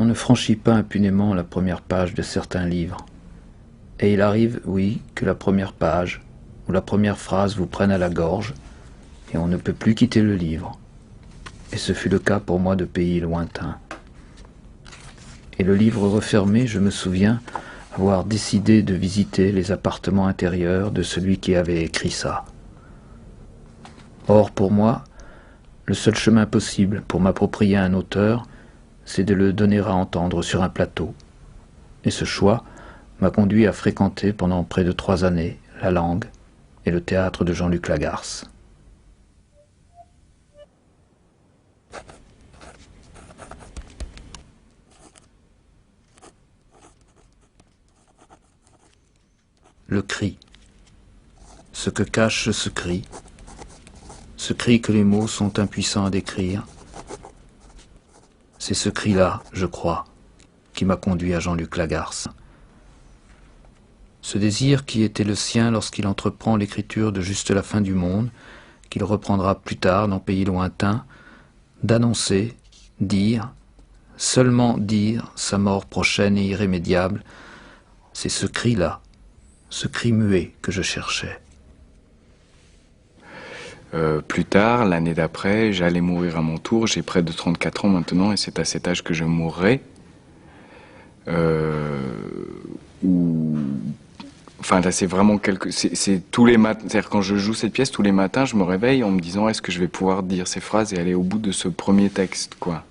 On ne franchit pas impunément la première page de certains livres. Et il arrive, oui, que la première page ou la première phrase vous prenne à la gorge et on ne peut plus quitter le livre. Et ce fut le cas pour moi de Pays lointains. Et le livre refermé, je me souviens avoir décidé de visiter les appartements intérieurs de celui qui avait écrit ça. Or, pour moi, le seul chemin possible pour m'approprier un auteur, c'est de le donner à entendre sur un plateau. Et ce choix m'a conduit à fréquenter pendant près de 3 années la Langue et le théâtre de Jean-Luc Lagarce. Le cri. Ce que cache ce cri que les mots sont impuissants à décrire, c'est ce cri-là, je crois, qui m'a conduit à Jean-Luc Lagarce. Ce désir qui était le sien lorsqu'il entreprend l'écriture de Juste la fin du monde, qu'il reprendra plus tard dans Pays lointains, d'annoncer, dire, seulement dire sa mort prochaine et irrémédiable, c'est ce cri-là, ce cri muet que je cherchais. Plus tard, l'année d'après, j'allais mourir à mon tour. J'ai près de 34 ans maintenant et c'est à cet âge que je mourrai. Enfin, là, c'est vraiment c'est tous les matins. C'est-à-dire quand je joue cette pièce, tous les matins, je me réveille en me disant est-ce que je vais pouvoir dire ces phrases et aller au bout de ce premier texte, quoi.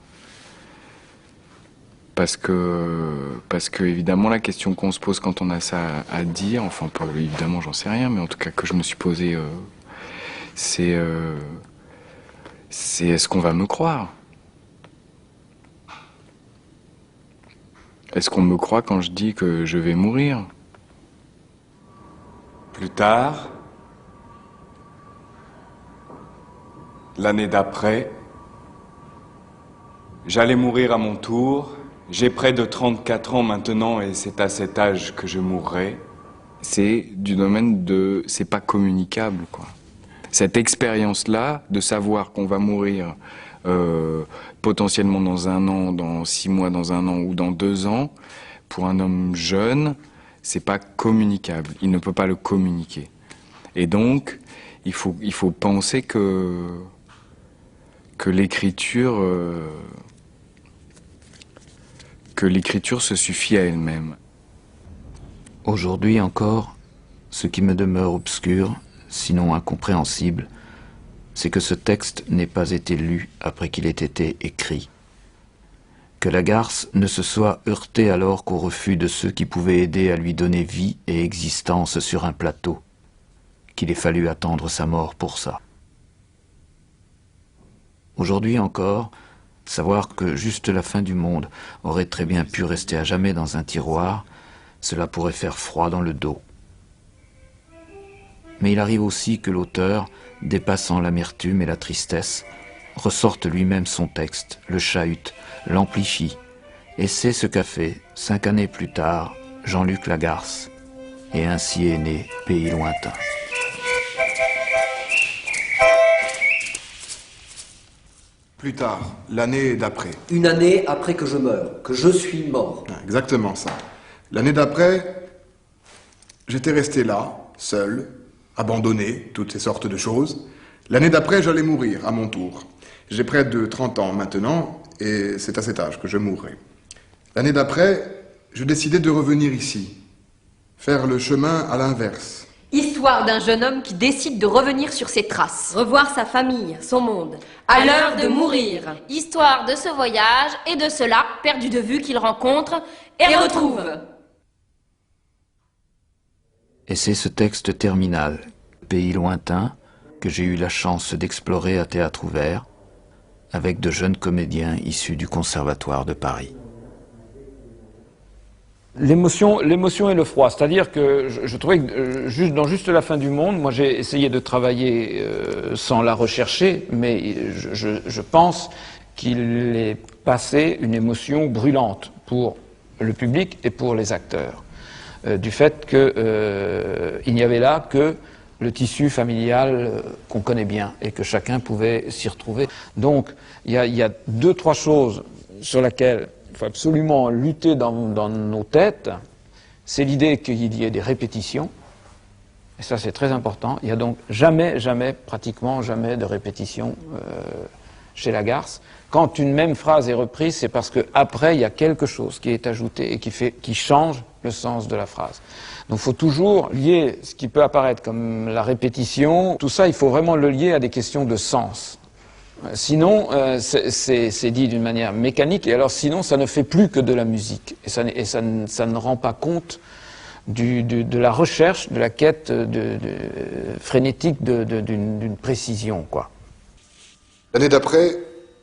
Parce que évidemment, la question qu'on se pose quand on a ça à dire, enfin, pas évidemment, j'en sais rien, mais en tout cas que je me suis posé, c'est est-ce qu'on va me croire? Est-ce qu'on me croit quand je dis que je vais mourir? Plus tard, l'année d'après, j'allais mourir à mon tour. J'ai près de 34 ans maintenant et c'est à cet âge que je mourrai. C'est du domaine de... c'est pas communicable, quoi. Cette expérience-là, de savoir qu'on va mourir potentiellement dans 1 an, dans 6 mois, dans 1 an ou dans 2 ans, pour un homme jeune, c'est pas communicable. Il ne peut pas le communiquer. Et donc, il faut penser que l'écriture se suffit à elle-même. Aujourd'hui encore, ce qui me demeure obscur, sinon incompréhensible, c'est que ce texte n'ait pas été lu après qu'il ait été écrit. Que Lagarce ne se soit heurté alors qu'au refus de ceux qui pouvaient aider à lui donner vie et existence sur un plateau, qu'il ait fallu attendre sa mort pour ça. Aujourd'hui encore, savoir que Juste la fin du monde aurait très bien pu rester à jamais dans un tiroir, cela pourrait faire froid dans le dos. Mais il arrive aussi que l'auteur, dépassant l'amertume et la tristesse, ressorte lui-même son texte, le chahute, l'amplifie, et c'est ce qu'a fait, 5 années plus tard, Jean-Luc Lagarce, et ainsi est né Pays lointains. Plus tard, l'année d'après. Une année après que je meure, que je suis mort. Exactement ça. L'année d'après, j'étais resté là, seul, abandonné, toutes ces sortes de choses. L'année d'après, j'allais mourir à mon tour. J'ai près de 30 ans maintenant, et c'est à cet âge que je mourrai. L'année d'après, je décidai de revenir ici, faire le chemin à l'inverse. Histoire d'un jeune homme qui décide de revenir sur ses traces. Revoir sa famille, son monde. À l'heure de mourir. Histoire de ce voyage et de cela, Perdu de vue qu'il rencontre et retrouve. Et c'est ce texte terminal, Pays lointains, que j'ai eu la chance d'explorer à théâtre ouvert, avec de jeunes comédiens issus du Conservatoire de Paris. L'émotion et le froid, c'est-à-dire que je trouvais que dans Juste la fin du monde, moi j'ai essayé de travailler sans la rechercher, mais je pense qu'il est passé une émotion brûlante pour le public et pour les acteurs, du fait qu'il n'y avait là que le tissu familial qu'on connaît bien et que chacun pouvait s'y retrouver. Donc il y a 2-3 choses sur lesquelles faut absolument lutter dans nos têtes, c'est l'idée qu'il y ait des répétitions. Et ça, c'est très important. Il n'y a donc pratiquement jamais de répétition chez la garce. Quand une même phrase est reprise, c'est parce qu'après, il y a quelque chose qui est ajouté et qui change le sens de la phrase. Donc il faut toujours lier ce qui peut apparaître comme la répétition. Tout ça, il faut vraiment le lier à des questions de sens. Sinon, c'est dit d'une manière mécanique, et alors sinon, ça ne fait plus que de la musique. Et ça ne rend pas compte de la recherche, de la quête frénétique d'une précision, quoi. L'année d'après,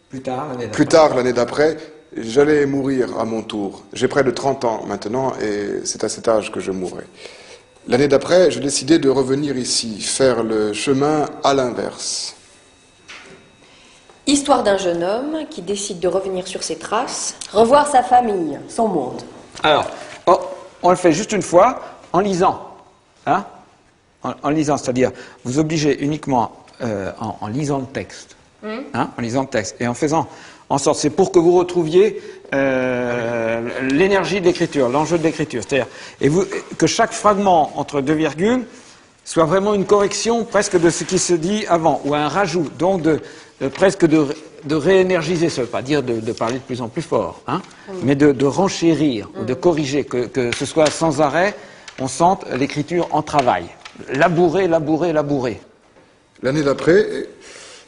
Plus tard, l'année d'après, j'allais mourir à mon tour. J'ai près de 30 ans maintenant, et c'est à cet âge que je mourrai. L'année d'après, je décidai de revenir ici, faire le chemin à l'inverse. Histoire d'un jeune homme qui décide de revenir sur ses traces, revoir sa famille, son monde. Alors, on le fait juste une fois, en lisant. Hein, en lisant, c'est-à-dire, vous obligez uniquement en lisant le texte. Hein, en lisant le texte. Et en faisant en sorte, c'est pour que vous retrouviez l'énergie de l'écriture, l'enjeu de l'écriture. C'est-à-dire, que chaque fragment entre deux virgules soit vraiment une correction presque de ce qui se dit avant, ou un rajout, donc presque de réénergiser, ça ne veut pas dire de parler de plus en plus fort, hein, mais de renchérir, ou de corriger, que ce soit sans arrêt, on sente l'écriture en travail. Labourer, labourer, labourer. L'année d'après,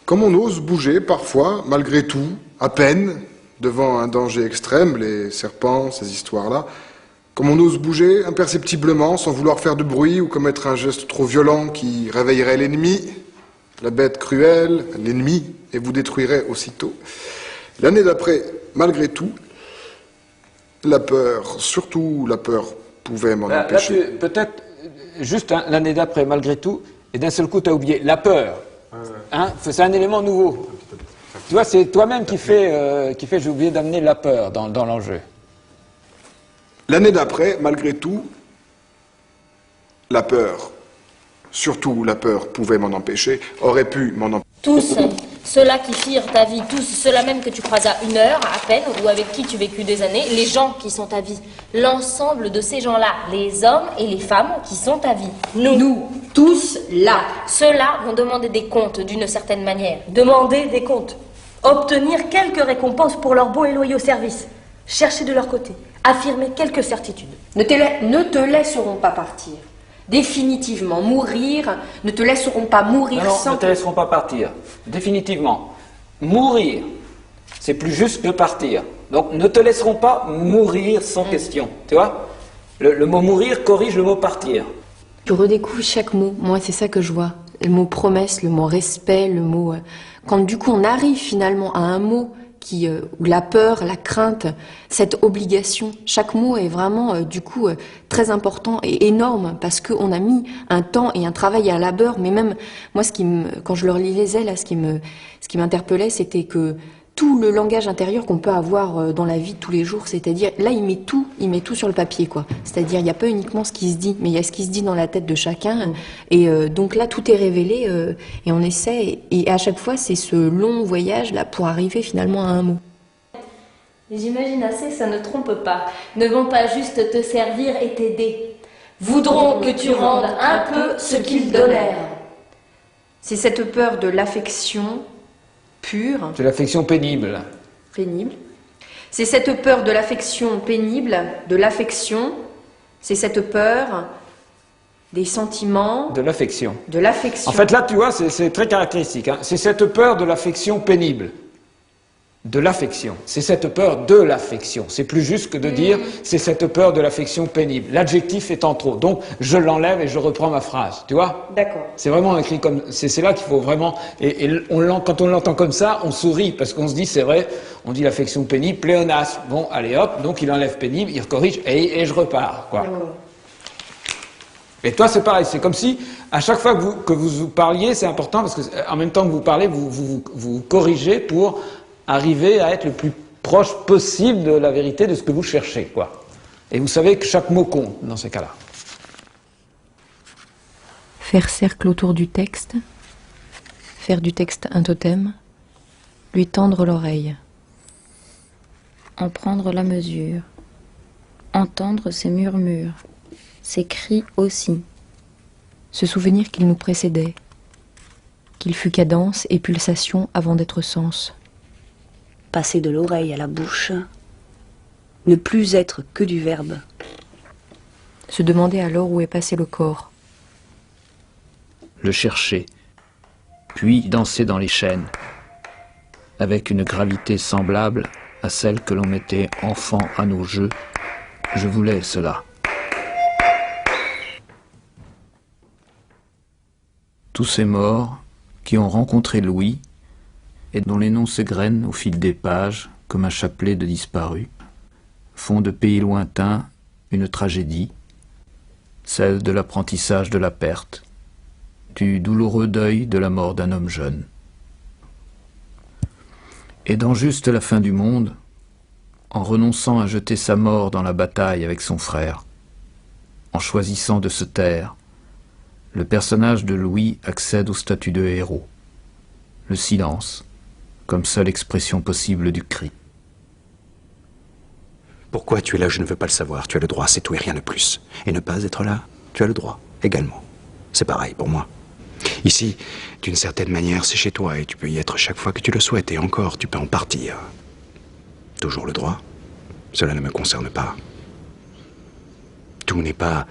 comme on ose bouger parfois, malgré tout, à peine, devant un danger extrême, les serpents, ces histoires-là, comme on ose bouger imperceptiblement, sans vouloir faire de bruit ou commettre un geste trop violent qui réveillerait l'ennemi, la bête cruelle, l'ennemi, et vous détruirait aussitôt. L'année d'après, malgré tout, la peur, surtout la peur, pouvait m'en empêcher. Peut-être, juste l'année d'après, malgré tout, et d'un seul coup, tu as oublié la peur. Hein, c'est un élément nouveau. Tu vois, c'est toi-même qui fait j'ai oublié d'amener la peur dans l'enjeu. L'année d'après, malgré tout, la peur, surtout la peur pouvait m'en empêcher, aurait pu m'en empêcher. Tous ceux-là qui firent ta vie, tous ceux-là même que tu croisas une heure à peine, ou avec qui tu vécus des années, les gens qui sont ta vie, l'ensemble de ces gens-là, les hommes et les femmes qui sont ta vie. Nous, tous là. Ceux-là vont demander des comptes d'une certaine manière. Demander des comptes. Obtenir quelques récompenses pour leur bon et loyaux service. Chercher de leur côté. Affirmer quelques certitudes. Ne te laisseront pas partir. Définitivement, mourir, ne te laisseront pas mourir sans... Ne te laisseront pas partir. Définitivement. Mourir, c'est plus juste que partir. Donc, ne te laisseront pas mourir sans question. Tu vois, le mot mourir corrige le mot partir. Tu redécouvres chaque mot. Moi, c'est ça que je vois. Le mot promesse, le mot respect, le mot... Quand du coup, on arrive finalement à un mot où la peur, la crainte, cette obligation, chaque mot est vraiment du coup très important et énorme parce qu'on a mis un temps et un travail et un labeur. Mais même moi, quand je leur lisais là, ce qui m'interpellait, c'était que tout le langage intérieur qu'on peut avoir dans la vie de tous les jours, c'est-à-dire là il met tout sur le papier, quoi. C'est-à-dire il n'y a pas uniquement ce qui se dit, mais il y a ce qui se dit dans la tête de chacun. Et donc là tout est révélé et on essaie. Et à chaque fois c'est ce long voyage là pour arriver finalement à un mot. Les j'imagine assez, ça ne trompe pas. Ne vont pas juste te servir et t'aider. Voudront que tu rendes un peu ce qu'ils donnèrent. C'est cette peur de l'affection pure. C'est l'affection pénible. Pénible. C'est cette peur de l'affection pénible, de l'affection. C'est cette peur des sentiments. De l'affection. De l'affection. En fait, là, tu vois, c'est très caractéristique. Hein. C'est cette peur de l'affection pénible. De l'affection. C'est cette peur de l'affection. C'est plus juste que de dire c'est cette peur de l'affection pénible. L'adjectif étant trop. Donc, je l'enlève et je reprends ma phrase. Tu vois ? D'accord. C'est vraiment écrit comme... C'est là qu'il faut vraiment... Et quand on l'entend comme ça, on sourit parce qu'on se dit, c'est vrai, on dit l'affection pénible, pléonasme. Bon, allez hop, donc il enlève pénible, il corrige et je repars. Quoi. Et toi, c'est pareil. C'est comme si, à chaque fois que vous parliez, c'est important parce que en même temps que vous parlez, vous corrigez pour arriver à être le plus proche possible de la vérité de ce que vous cherchez, quoi. Et vous savez que chaque mot compte dans ces cas-là. Faire cercle autour du texte, faire du texte un totem, lui tendre l'oreille. en prendre la mesure, entendre ses murmures, ses cris aussi. Se souvenir qu'il nous précédait, qu'il fut cadence et pulsation avant d'être sens. Passer de l'oreille à la bouche, ne plus être que du verbe. Se demander alors où est passé le corps. Le chercher, puis danser dans les chaînes, avec une gravité semblable à celle que l'on mettait enfant à nos jeux. Je voulais cela. Tous ces morts qui ont rencontré Louis et dont les noms s'égrènent au fil des pages comme un chapelet de disparus, font de pays lointains une tragédie, celle de l'apprentissage de la perte, du douloureux deuil de la mort d'un homme jeune. Et dans juste la fin du monde, en renonçant à jeter sa mort dans la bataille avec son frère, en choisissant de se taire, le personnage de Louis accède au statut de héros, le silence, comme seule expression possible du cri. Pourquoi tu es là, je ne veux pas le savoir. Tu as le droit, c'est tout et rien de plus. Et ne pas être là, tu as le droit, également. C'est pareil pour moi. Ici, d'une certaine manière, c'est chez toi et tu peux y être chaque fois que tu le souhaites. Et encore, tu peux en partir. Toujours le droit. Cela ne me concerne pas. Tout n'est pas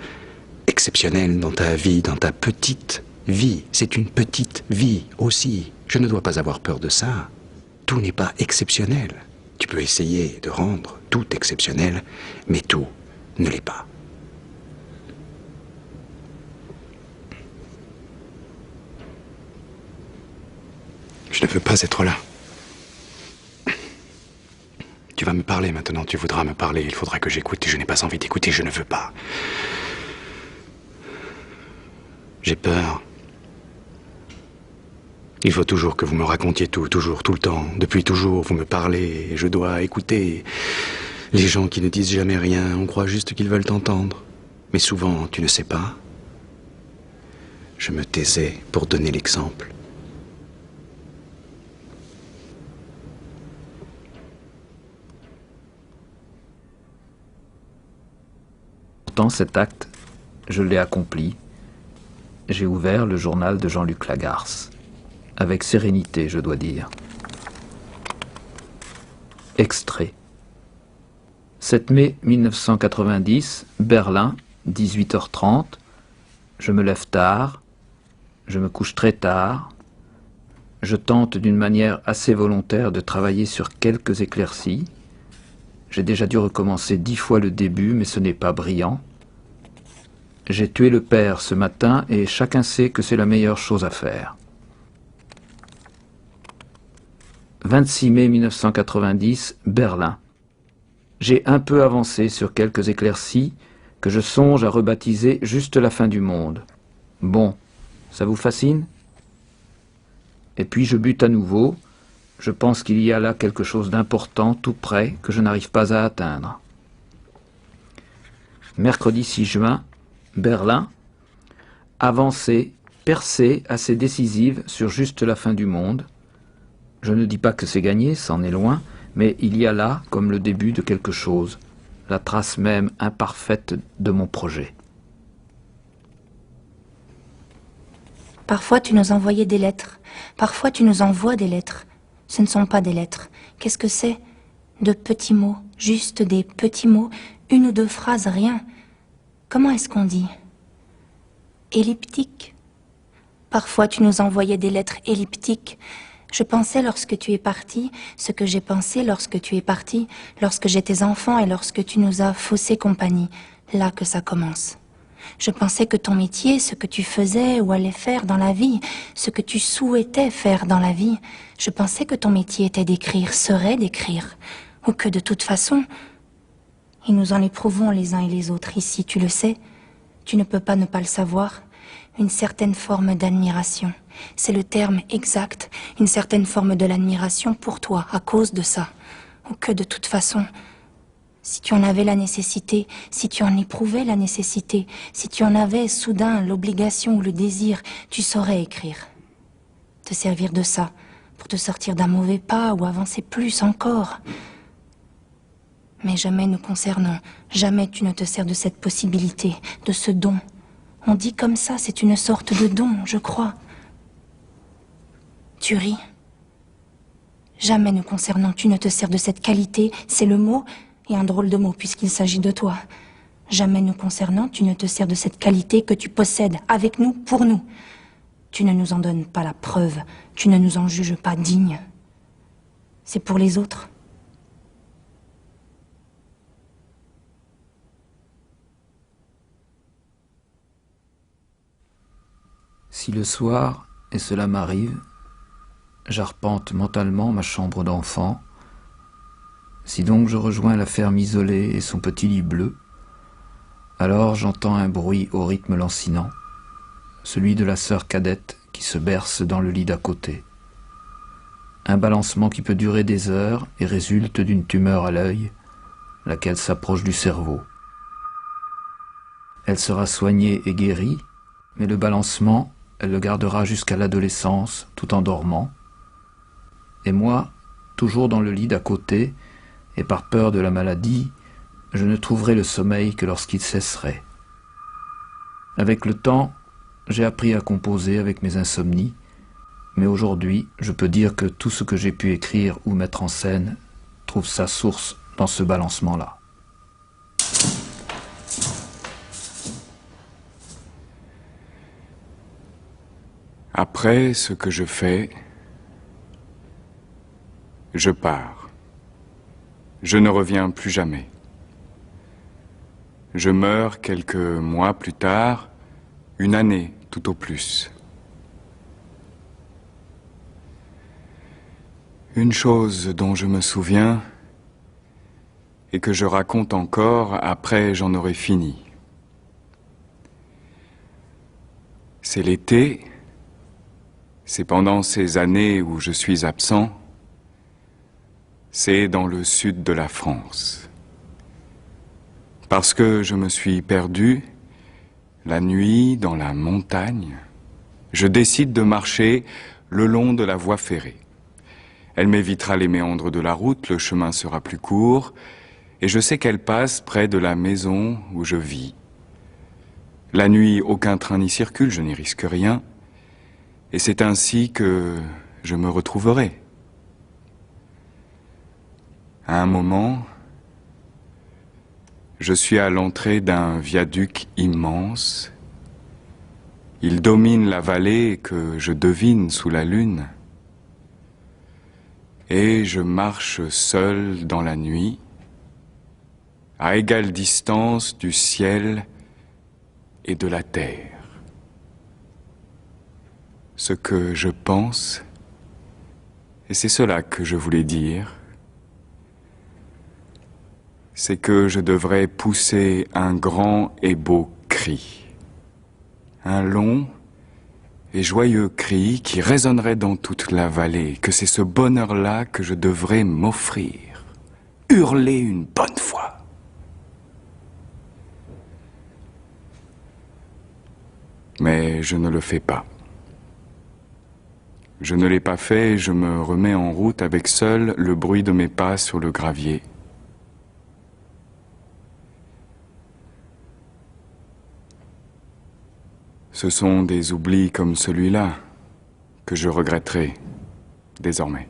exceptionnel dans ta vie, dans ta petite vie. C'est une petite vie aussi. Je ne dois pas avoir peur de ça. Tout n'est pas exceptionnel. Tu peux essayer de rendre tout exceptionnel, mais tout ne l'est pas. Je ne veux pas être là. Tu vas me parler maintenant, tu voudras me parler, il faudra que j'écoute et je n'ai pas envie d'écouter, je ne veux pas. J'ai peur. Il faut toujours que vous me racontiez tout, toujours, tout le temps. Depuis toujours, vous me parlez et je dois écouter. Les gens qui ne disent jamais rien, on croit juste qu'ils veulent t'entendre. Mais souvent, tu ne sais pas. Je me taisais pour donner l'exemple. Pourtant, cet acte, je l'ai accompli. J'ai ouvert le journal de Jean-Luc Lagarce. Avec sérénité, je dois dire. Extrait. 7 mai 1990, Berlin, 18h30. Je me lève tard. Je me couche très tard. Je tente d'une manière assez volontaire de travailler sur quelques éclaircies. J'ai déjà dû recommencer 10 fois le début, mais ce n'est pas brillant. J'ai tué le père ce matin et chacun sait que c'est la meilleure chose à faire. 26 mai 1990, Berlin. J'ai un peu avancé sur quelques éclaircies que je songe à rebaptiser juste la fin du monde. Bon, ça vous fascine? Et puis je bute à nouveau. Je pense qu'il y a là quelque chose d'important tout près que je n'arrive pas à atteindre. Mercredi 6 juin, Berlin. Avancée, percée assez décisive sur juste la fin du monde. Je ne dis pas que c'est gagné, c'en est loin, mais il y a là comme le début de quelque chose, la trace même imparfaite de mon projet. Parfois tu nous envoyais des lettres, parfois tu nous envoies des lettres. Ce ne sont pas des lettres. Qu'est-ce que c'est? De petits mots, juste des petits mots, une ou deux phrases, rien. Comment est-ce qu'on dit? Elliptique. Parfois tu nous envoyais des lettres elliptiques. Je pensais lorsque tu es parti, ce que j'ai pensé lorsque tu es parti, lorsque j'étais enfant et lorsque tu nous as faussé compagnie. Là que ça commence. Je pensais que ton métier, ce que tu faisais ou allais faire dans la vie, ce que tu souhaitais faire dans la vie, je pensais que ton métier était d'écrire, serait d'écrire, ou que de toute façon, et nous en éprouvons les uns et les autres ici, tu le sais, tu ne peux pas ne pas le savoir, une certaine forme d'admiration. C'est le terme exact, une certaine forme de l'admiration pour toi, à cause de ça, ou que de toute façon, si tu en avais la nécessité, si tu en éprouvais la nécessité, si tu en avais soudain l'obligation ou le désir, tu saurais écrire. Te servir de ça, pour te sortir d'un mauvais pas ou avancer plus encore. Mais jamais nous concernant, jamais tu ne te sers de cette possibilité, de ce don. On dit comme ça, c'est une sorte de don, je crois. Tu ris. Jamais nous concernant, tu ne te sers de cette qualité, c'est le mot, et un drôle de mot puisqu'il s'agit de toi. Jamais nous concernant, tu ne te sers de cette qualité que tu possèdes, avec nous, pour nous. Tu ne nous en donnes pas la preuve, tu ne nous en juges pas dignes. C'est pour les autres. Si le soir, et cela m'arrive, j'arpente mentalement ma chambre d'enfant, si donc je rejoins la ferme isolée et son petit lit bleu, alors j'entends un bruit au rythme lancinant, celui de la sœur cadette qui se berce dans le lit d'à côté. Un balancement qui peut durer des heures et résulte d'une tumeur à l'œil, laquelle s'approche du cerveau. Elle sera soignée et guérie, mais le balancement, elle le gardera jusqu'à l'adolescence, tout en dormant. Et moi, toujours dans le lit d'à côté, et par peur de la maladie, je ne trouverai le sommeil que lorsqu'il cesserait. Avec le temps, j'ai appris à composer avec mes insomnies, mais aujourd'hui, je peux dire que tout ce que j'ai pu écrire ou mettre en scène trouve sa source dans ce balancement-là. Après ce que je fais, je pars. Je ne reviens plus jamais. Je meurs quelques mois plus tard, une année tout au plus. Une chose dont je me souviens et que je raconte encore après j'en aurai fini. C'est l'été, c'est pendant ces années où je suis absent, c'est dans le sud de la France. Parce que je me suis perdu, la nuit, dans la montagne, je décide de marcher le long de la voie ferrée. Elle m'évitera les méandres de la route, le chemin sera plus court, et je sais qu'elle passe près de la maison où je vis. La nuit, aucun train n'y circule, je n'y risque rien, et c'est ainsi que je me retrouverai. À un moment, je suis à l'entrée d'un viaduc immense. Il domine la vallée que je devine sous la lune. Et je marche seul dans la nuit, à égale distance du ciel et de la terre. Ce que je pense, et c'est cela que je voulais dire, c'est que je devrais pousser un grand et beau cri. Un long et joyeux cri qui résonnerait dans toute la vallée, que c'est ce bonheur-là que je devrais m'offrir. Hurler une bonne fois. Mais je ne le fais pas. Je ne l'ai pas fait, je me remets en route avec seul le bruit de mes pas sur le gravier. Ce sont des oublis comme celui-là que je regretterai désormais.